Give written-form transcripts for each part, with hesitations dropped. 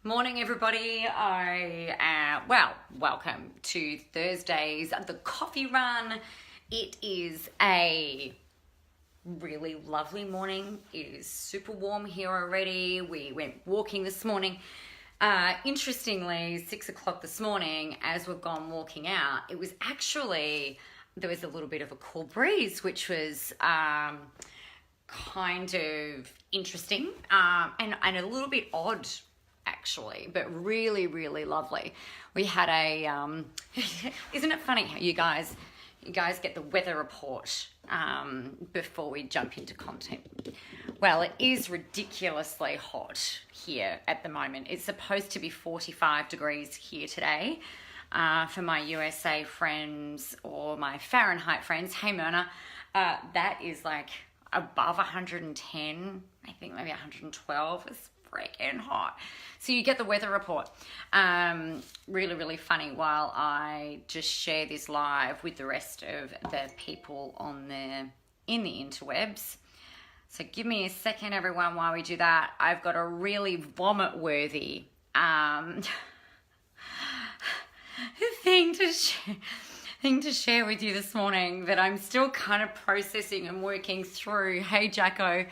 Morning, everybody. Welcome to Thursday's The Coffee Run. It is a really lovely morning. It is super warm here already. We went walking this morning. Interestingly, 6 o'clock this morning, as we've gone walking out, it was actually, there was a little bit of a cool breeze, which was kind of interesting and a little bit odd actually, but really, really lovely. We had a, isn't it funny how you guys get the weather report before we jump into content? Well, it is ridiculously hot here at the moment. It's supposed to be 45 degrees here today. For my USA friends or my Fahrenheit friends, hey Myrna, that is like above 110, I think maybe 112. It's freaking hot. So you get the weather report. Really, really funny while I just share this live with the rest of the people in the interwebs. So give me a second, everyone, while we do that. I've got a really vomit-worthy thing to share with you this morning that I'm still kind of processing and working through. Hey, Jacko.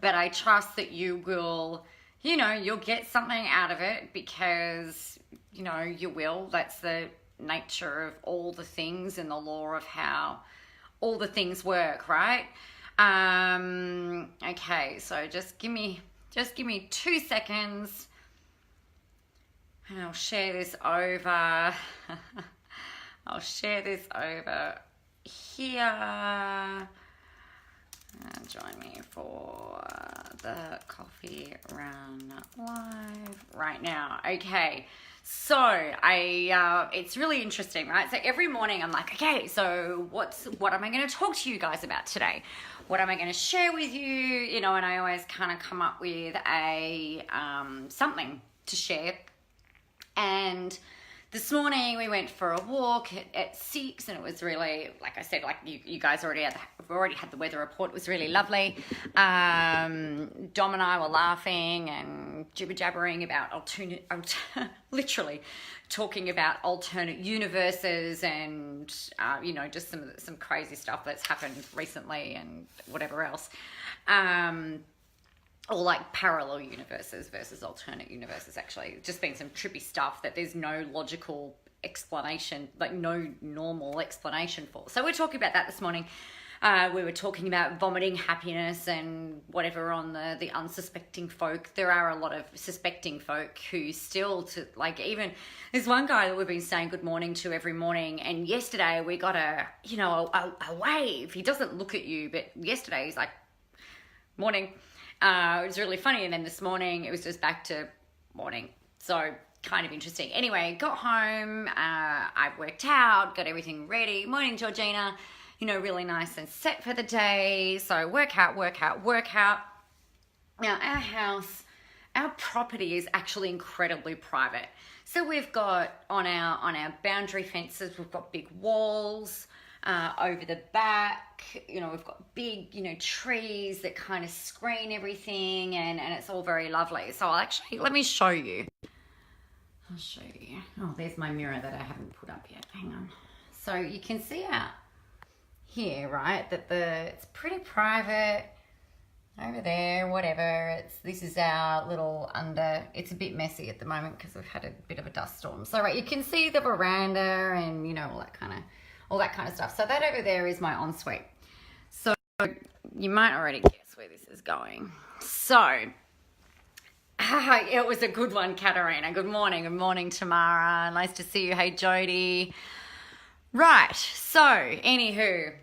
But I trust that you will, you'll get something out of it because, you will. That's the nature of all the things and the law of how all the things work, right? Okay, so just give me 2 seconds and I'll share this over. I'll share this over here. Join me for the coffee run live right now. Okay, so it's really interesting, right? So every morning I'm like, okay, so what am I going to talk to you guys about today? What am I going to share with you? And I always kind of come up with a something to share. And this morning we went for a walk at 6 and it was really, like I said, like you guys already had the weather report. It was really lovely. Dom and I were laughing and jibber-jabbering about literally talking about alternate universes and, just some crazy stuff that's happened recently and whatever else. Or like parallel universes versus alternate universes, actually. Just been some trippy stuff that there's no logical explanation, like no normal explanation for. So we're talking about that this morning. We were talking about vomiting happiness and whatever on the unsuspecting folk. There are a lot of suspecting folk who still, even, there's one guy that we've been saying good morning to every morning, and yesterday we got a wave. He doesn't look at you, but yesterday he's like, morning. It was really funny, and then this morning it was just back to morning. So kind of interesting. Anyway, got home, I worked out, got everything ready. Morning, Georgina. Really nice and set for the day. So workout. Now our property is actually incredibly private. So we've got on our boundary fences, we've got big walls. Over the back, we've got big, trees that kind of screen everything and it's all very lovely. So let me show you. I'll show you. Oh, there's my mirror that I haven't put up yet. Hang on. So you can see out here, right, that it's pretty private. Over there, whatever. This is our little it's a bit messy at the moment because we've had a bit of a dust storm. So, right, you can see the veranda and, all that kind of stuff. So that over there is my ensuite. So you might already guess where this is going. So it was a good one, Katarina. Good morning, Tamara. Nice to see you. Hey, Jody. Right. So anywho,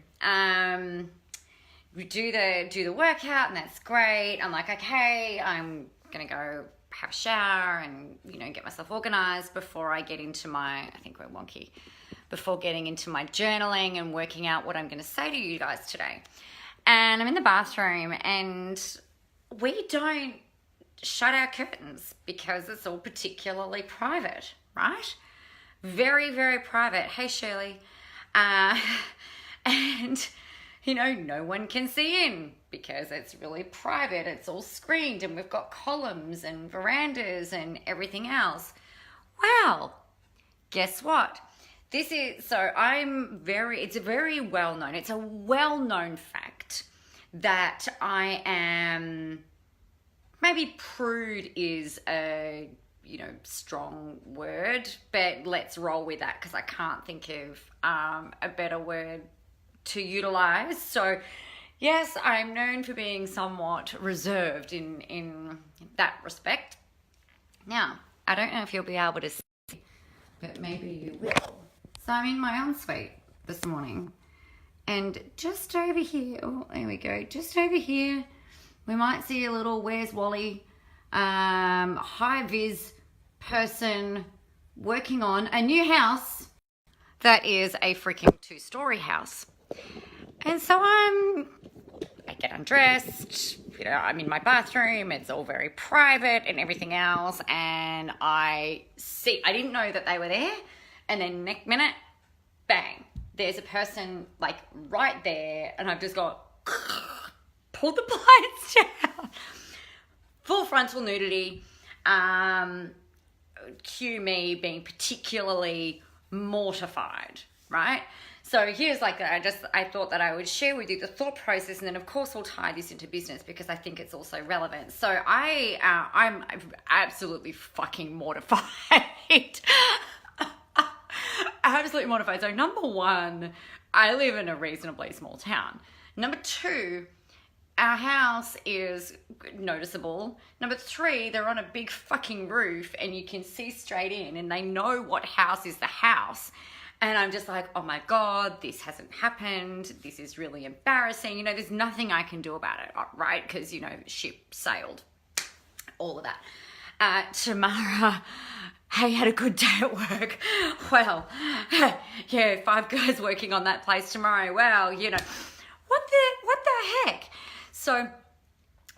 we do the workout and that's great. I'm like, okay, I'm gonna go have a shower and get myself organized before I get into my, I think we're wonky, before getting into my journaling and working out what I'm going to say to you guys today. And I'm in the bathroom and we don't shut our curtains because it's all particularly private, right? Very, very private. Hey, Shirley. And no one can see in because it's really private. It's all screened and we've got columns and verandas and everything else. Well, guess what? It's a very well-known, it's a well-known fact that I am, maybe prude is a, strong word, but let's roll with that because I can't think of a better word to utilize. So yes, I'm known for being somewhat reserved in that respect. Now, I don't know if you'll be able to see, but maybe you will. So I'm in my ensuite this morning, and just over here, oh, there we go, just over here, we might see a little Where's Wally high-vis person working on a new house that is a freaking 2-story house. And so I get undressed, I'm in my bathroom, it's all very private and everything else, and I didn't know that they were there. And then next minute, bang, there's a person like right there, and I've just got pulled the blinds down. Full frontal nudity. Cue me being particularly mortified, right? So here's I thought that I would share with you the thought process, and then of course we'll tie this into business because I think it's also relevant. So I'm absolutely fucking mortified. Absolutely mortified. So number one, I live in a reasonably small town. Number two, our house is noticeable. Number three, they're on a big fucking roof and you can see straight in and they know what house is the house. And I'm just like, oh my God, this hasn't happened. This is really embarrassing. There's nothing I can do about it, right? Because, ship sailed, all of that. Tamara, hey, had a good day at work. Well, yeah, 5 guys working on that place tomorrow. Well, what the heck? So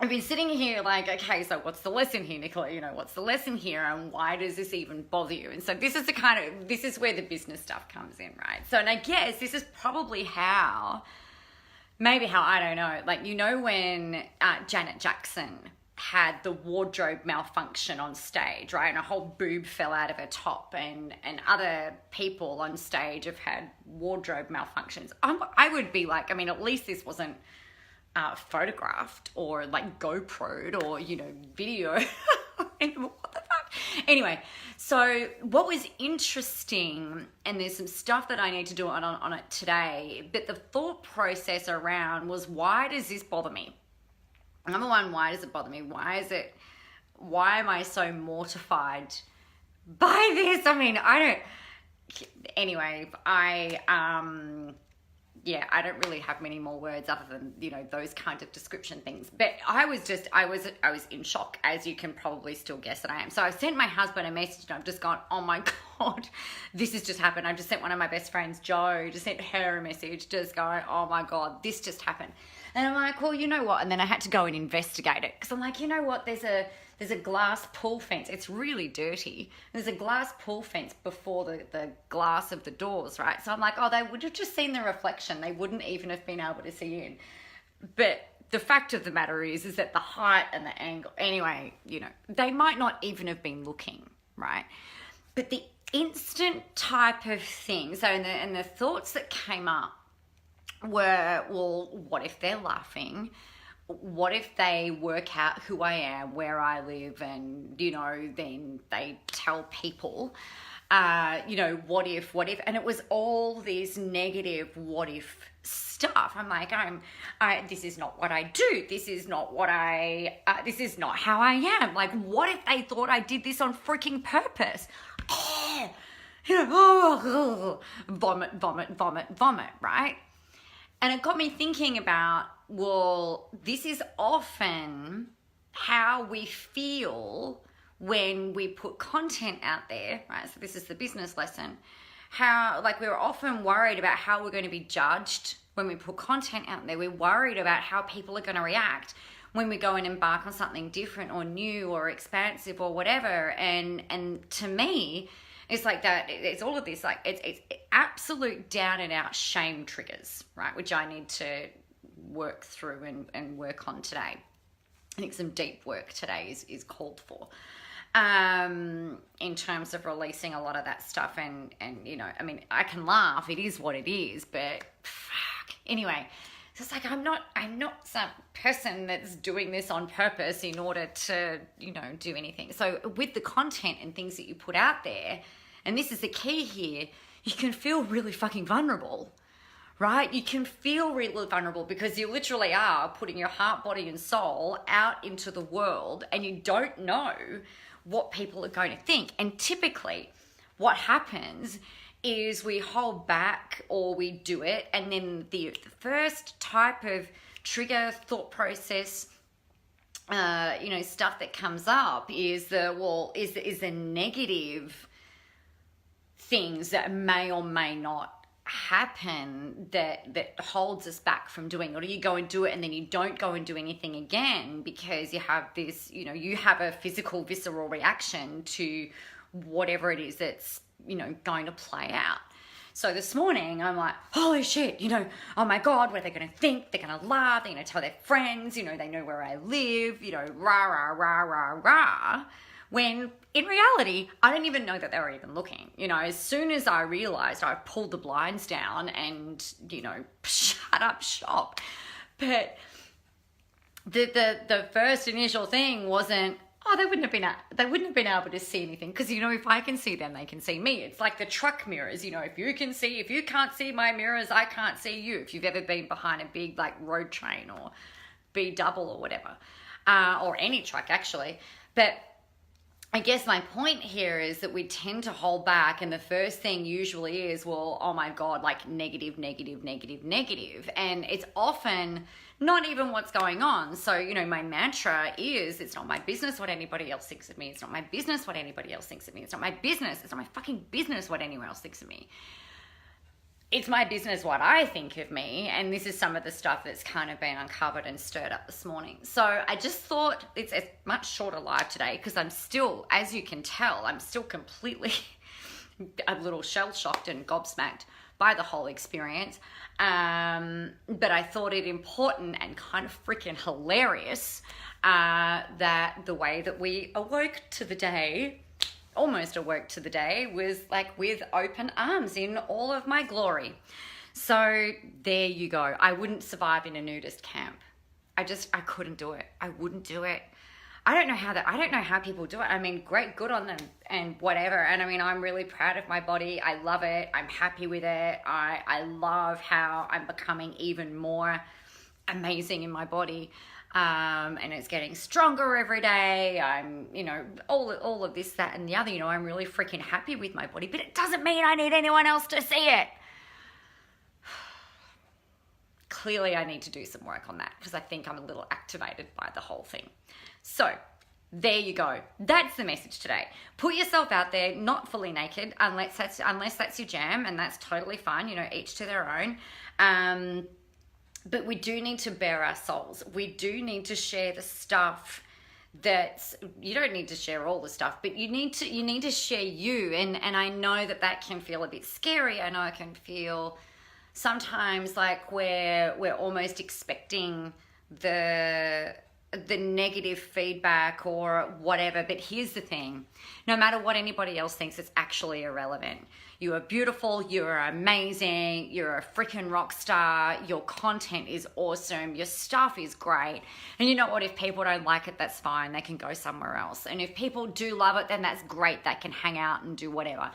I've been sitting here like, okay, so what's the lesson here, Nicola? What's the lesson here and why does this even bother you? And so this is where the business stuff comes in, right? So, and I guess this is probably I don't know, when Janet Jackson had the wardrobe malfunction on stage, right? And a whole boob fell out of her top, and other people on stage have had wardrobe malfunctions. I would be like, at least this wasn't photographed or GoPro'd or, video. What the fuck? Anyway, so what was interesting, and there's some stuff that I need to do on it today, but the thought process around was, why does this bother me? Number one, why does it bother me? Why am I so mortified by this? I don't really have many more words other than, those kind of description things. But I was in shock, as you can probably still guess that I am. So I sent my husband a message and I've just gone, oh my God, this has just happened. I've just sent one of my best friends, Jo, just sent her a message, just going, oh my God, this just happened. And I'm like, well, you know what? And then I had to go and investigate it because I'm like, you know what? There's a glass pool fence. It's really dirty. There's a glass pool fence before the glass of the doors, right? So I'm like, oh, they would have just seen the reflection. They wouldn't even have been able to see in. But the fact of the matter is that the height and the angle, anyway, they might not even have been looking, right? But the instant type of thing, so and the thoughts that came up were, well, what if they're laughing? What if they work out who I am, where I live, and, then they tell people, what if, and it was all this negative what if stuff. I'm like, this is not what I do. This is not this is not how I am. Like, what if they thought I did this on freaking purpose? Vomit, right? And it got me thinking about, well, this is often how we feel when we put content out there, right? So this is the business lesson. How, we're often worried about how we're going to be judged when we put content out there. We're worried about how people are going to react when we go and embark on something different or new or expansive or whatever. And to me, It's like that. It's all of this. Like it's absolute down and out shame triggers, right? Which I need to work through and work on today. I think some deep work today is called for. In terms of releasing a lot of that stuff and you know, I mean, I can laugh, it is what it is, but fuck. Anyway, so it's like I'm not some person that's doing this on purpose in order to, you know, do anything. So with the content and things that you put out there, and this is the key here, you can feel really fucking vulnerable. Right? You can feel really vulnerable because you literally are putting your heart, body, and soul out into the world, and you don't know what people are going to think. And typically what happens is we hold back or we do it, and then the first type of trigger thought process, you know, stuff that comes up is the negative things that may or may not happen that holds us back from doing it. Or you go and do it and then you don't go and do anything again because you have this, you know, you have a physical visceral reaction to whatever it is that's, you know, going to play out. So this morning I'm like, holy shit, you know, oh my God, what are they going to think? They're going to laugh, they're going to tell their friends, you know, they know where I live, you know, rah, rah, rah, rah, rah. When in reality, I didn't even know that they were even looking. You know, as soon as I realized, I pulled the blinds down and, you know, shut up shop. But the first initial thing wasn't, oh, they wouldn't have been able to see anything. Because, you know, if I can see them, they can see me. It's like the truck mirrors, you know, if you can't see my mirrors, I can't see you. If you've ever been behind a big like road train or B double or whatever, or any truck actually. But I guess my point here is that we tend to hold back, and the first thing usually is, well, oh my God, like negative, negative, negative, negative. And it's often not even what's going on. So, you know, my mantra is, it's not my business what anybody else thinks of me. It's not my business what anybody else thinks of me. It's not my business. It's not my fucking business what anyone else thinks of me. It's my business what I think of me, and this is some of the stuff that's kind of been uncovered and stirred up this morning. So I just thought it's a much shorter live today because I'm still, as you can tell, I'm still completely a little shell-shocked and gobsmacked by the whole experience. But I thought it important and kind of freaking hilarious that the way that we awoke to the day, almost awoke to the day, was like with open arms in all of my glory. So there you go. I wouldn't survive in a nudist camp. I couldn't do it. I wouldn't do it. I don't know how people do it. I mean, great, good on them and whatever. And I mean, I'm really proud of my body. I love it. I'm happy with it. I love how I'm becoming even more amazing in my body. And it's getting stronger every day. I'm, you know, all of this, that, and the other, you know, I'm really freaking happy with my body, but it doesn't mean I need anyone else to see it. Clearly I need to do some work on that because I think I'm a little activated by the whole thing. So there you go. That's the message today. Put yourself out there, not fully naked, unless that's your jam, and that's totally fine. You know, each to their own. But we do need to bare our souls. We do need to share the stuff that's, you don't need to share all the stuff, but you need to share you. And I know that can feel a bit scary. I know it can feel sometimes like we're almost expecting the negative feedback or whatever. But here's the thing, no matter what anybody else thinks, it's actually irrelevant. You are beautiful, you are amazing, you're a freaking rock star, your content is awesome, your stuff is great. And you know what, if people don't like it, that's fine, they can go somewhere else. And if people do love it, then that's great, they can hang out and do whatever.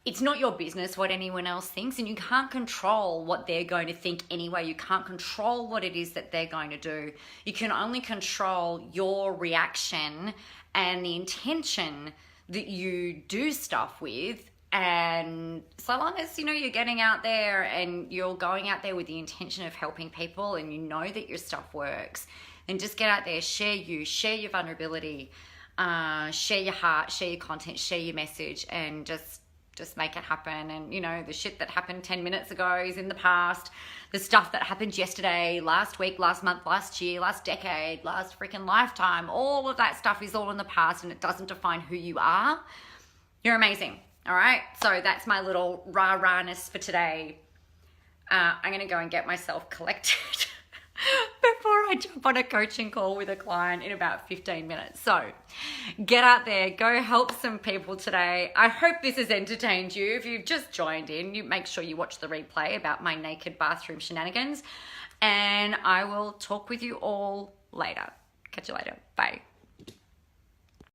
It's not your business what anyone else thinks, and you can't control what they're going to think anyway. You can't control what it is that they're going to do. You can only control your reaction and the intention that you do stuff with. And so long as, you know, you're getting out there and you're going out there with the intention of helping people and you know that your stuff works, then just get out there, share your vulnerability, share your heart, share your content, share your message, and just make it happen. And, you know, the shit that happened 10 minutes ago is in the past. The stuff that happened yesterday, last week, last month, last year, last decade, last freaking lifetime, all of that stuff is all in the past, and it doesn't define who you are. You're amazing. All right, so that's my little rah-rahness for today. I'm going to go and get myself collected before I jump on a coaching call with a client in about 15 minutes. So get out there, go help some people today. I hope this has entertained you. If you've just joined in, you make sure you watch the replay about my naked bathroom shenanigans, and I will talk with you all later. Catch you later. Bye.